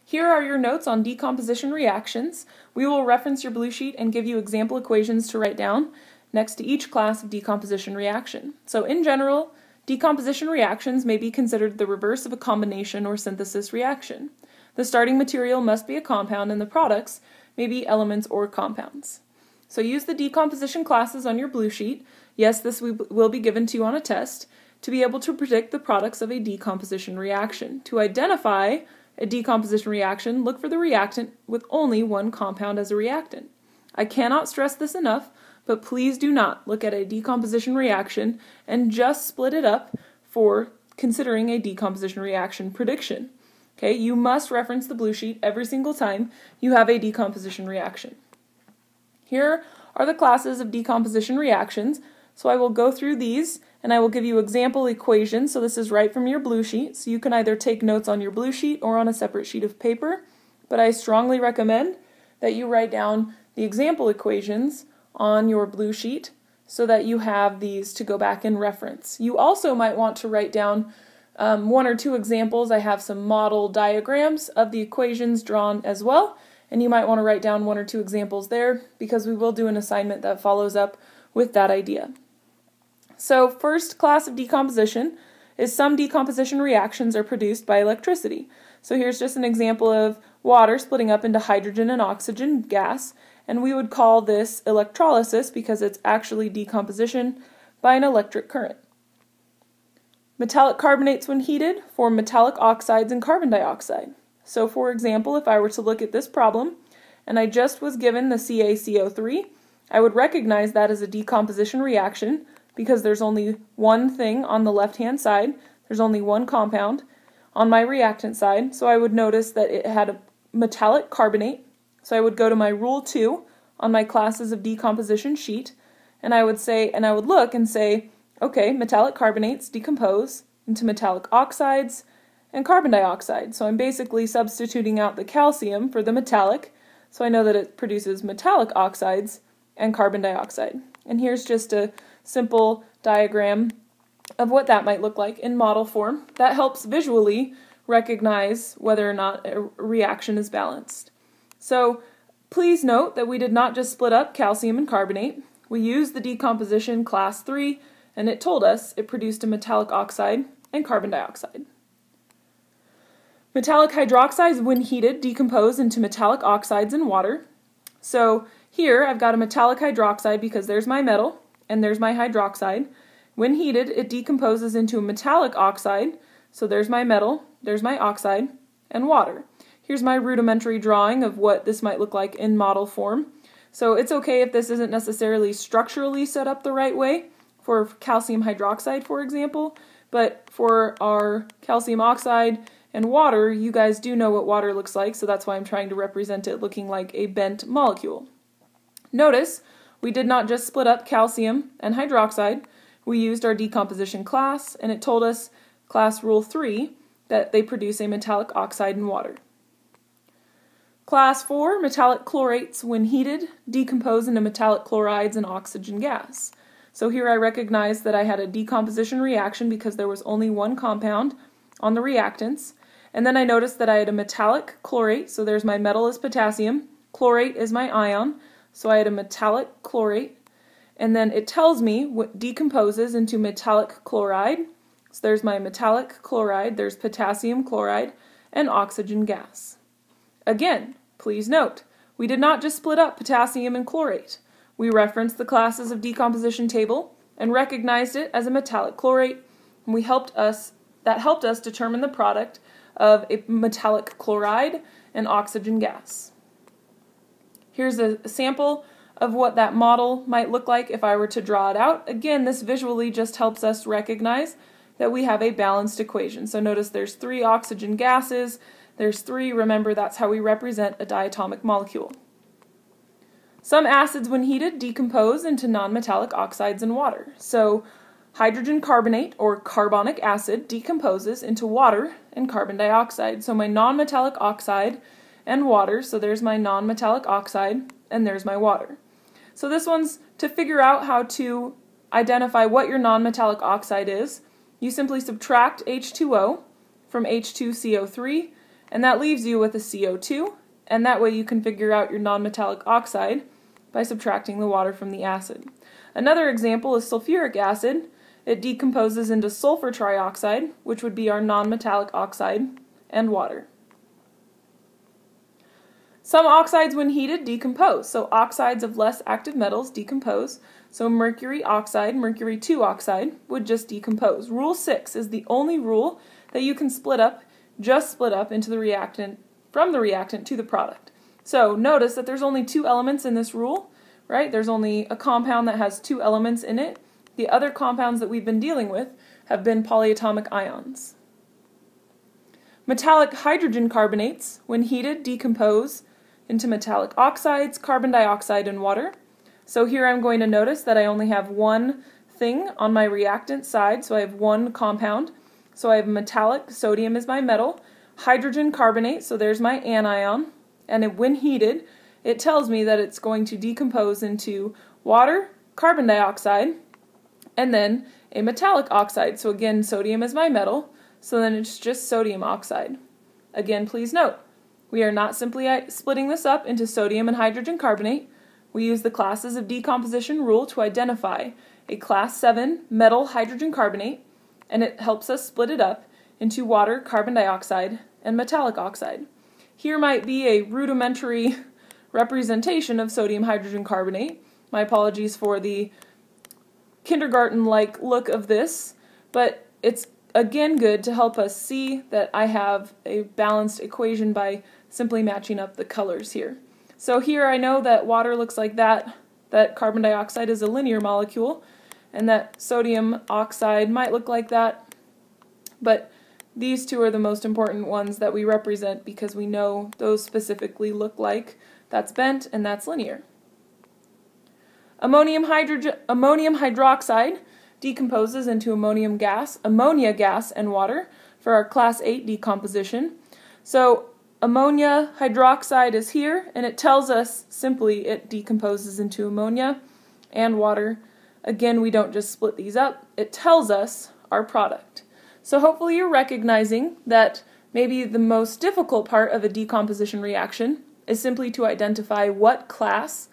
Here are your notes on decomposition reactions. We will reference your blue sheet and give you example equations to write down next to each class of decomposition reaction. So in general, decomposition reactions may be considered the reverse of a combination or synthesis reaction. The starting material must be a compound and the products may be elements or compounds. So use the decomposition classes on your blue sheet. Yes, this will be given to you on a test to be able to predict the products of a decomposition reaction. To identify a decomposition reaction, look for the reactant with only one compound as a reactant. I cannot stress this enough, but please do not look at a decomposition reaction and just split it up for considering a decomposition reaction prediction. Okay, you must reference the blue sheet every single time you have a decomposition reaction. Here are the classes of decomposition reactions, so I will go through these and I will give you example equations. So this is right from your blue sheet, so you can either take notes on your blue sheet or on a separate sheet of paper, but I strongly recommend that you write down the example equations on your blue sheet so that you have these to go back and reference. You also might want to write down one or two examples. I have some model diagrams of the equations drawn as well, and you might want to write down one or two examples there because we will do an assignment that follows up with that idea. So first class of decomposition is some decomposition reactions are produced by electricity. So here's just an example of water splitting up into hydrogen and oxygen gas, and we would call this electrolysis because it's actually decomposition by an electric current. Metallic carbonates, when heated, form metallic oxides and carbon dioxide. So for example, if I were to look at this problem and I just was given the CaCO3, I would recognize that as a decomposition reaction because there's only one thing on the left-hand side, there's only one compound on my reactant side, so I would notice that it had a metallic carbonate. So I would go to my Rule 2 on my classes of decomposition sheet, and I would look and say, okay, metallic carbonates decompose into metallic oxides and carbon dioxide. So I'm basically substituting out the calcium for the metallic, so I know that it produces metallic oxides and carbon dioxide. And here's just a simple diagram of what that might look like in model form. That helps visually recognize whether or not a reaction is balanced. So please note that we did not just split up calcium and carbonate. We used the decomposition class 3, and it told us it produced a metallic oxide and carbon dioxide. Metallic hydroxides, when heated, decompose into metallic oxides and water. So here I've got a metallic hydroxide because there's my metal and there's my hydroxide. When heated, it decomposes into a metallic oxide. So there's my metal, there's my oxide, and water. Here's my rudimentary drawing of what this might look like in model form. So it's okay if this isn't necessarily structurally set up the right way for calcium hydroxide, for example, but for our calcium oxide and water, you guys do know what water looks like, so that's why I'm trying to represent it looking like a bent molecule. Notice we did not just split up calcium and hydroxide. We used our decomposition class, and it told us, class rule 3, that they produce a metallic oxide and water. Class 4, metallic chlorates, when heated, decompose into metallic chlorides and oxygen gas. So here I recognize that I had a decomposition reaction because there was only one compound on the reactants. And then I noticed that I had a metallic chlorate, so there's my metal is potassium, chlorate is my ion, so I had a metallic chlorate. And then it tells me what decomposes into metallic chloride. So there's my metallic chloride, there's potassium chloride, and oxygen gas. Again, please note, we did not just split up potassium and chlorate. We referenced the classes of decomposition table and recognized it as a metallic chlorate, and that helped us determine the product of a metallic chloride and oxygen gas. Here's a sample of what that model might look like if I were to draw it out. Again, this visually just helps us recognize that we have a balanced equation. So notice there's 3 oxygen gases, there's 3, remember that's how we represent a diatomic molecule. Some acids, when heated, decompose into nonmetallic oxides and water. So hydrogen carbonate, or carbonic acid, decomposes into water and carbon dioxide. So my nonmetallic oxide and water, so there's my nonmetallic oxide, and there's my water. So this one's to figure out how to identify what your nonmetallic oxide is. You simply subtract H2O from H2CO3, and that leaves you with a CO2, and that way you can figure out your nonmetallic oxide by subtracting the water from the acid. Another example is sulfuric acid. It decomposes into sulfur trioxide, which would be our nonmetallic oxide, and water. Some oxides, when heated, decompose. So oxides of less active metals decompose. So mercury oxide, mercury 2 oxide, would just decompose. Rule 6 is the only rule that you can split up into the reactant, from the reactant to the product. So notice that there's only 2 elements in this rule, right? There's only a compound that has 2 elements in it. The other compounds that we've been dealing with have been polyatomic ions. Metallic hydrogen carbonates, when heated, decompose into metallic oxides, carbon dioxide, and water. So here I'm going to notice that I only have one thing on my reactant side, so I have one compound. So I have metallic, sodium is my metal, hydrogen carbonate, so there's my anion, and when heated, it tells me that it's going to decompose into water, carbon dioxide, and then a metallic oxide. So again, sodium is my metal, so then it's just sodium oxide. Again, please note, we are not simply splitting this up into sodium and hydrogen carbonate. We use the classes of decomposition rule to identify a class 7 metal hydrogen carbonate, and it helps us split it up into water, carbon dioxide, and metallic oxide. Here might be a rudimentary representation of sodium hydrogen carbonate. My apologies for the kindergarten-like look of this, but it's again good to help us see that I have a balanced equation by simply matching up the colors here. So here I know that water looks like that carbon dioxide is a linear molecule, and that sodium oxide might look like that, but these two are the most important ones that we represent because we know those specifically look like that's bent and that's linear. Ammonium hydroxide decomposes into ammonia gas, and water for our class 8 decomposition. So ammonia hydroxide is here, and it tells us simply it decomposes into ammonia and water. Again, we don't just split these up, it tells us our product. So hopefully you're recognizing that maybe the most difficult part of a decomposition reaction is simply to identify what class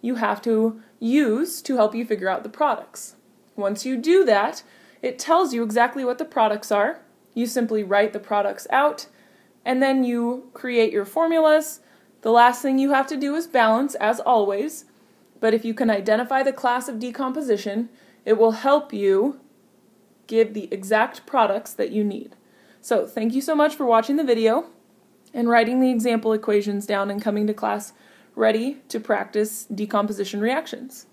you have to use to help you figure out the products. Once you do that, it tells you exactly what the products are. You simply write the products out, and then you create your formulas. The last thing you have to do is balance, as always, but if you can identify the class of decomposition, it will help you give the exact products that you need. So thank you so much for watching the video and writing the example equations down and coming to class ready to practice decomposition reactions.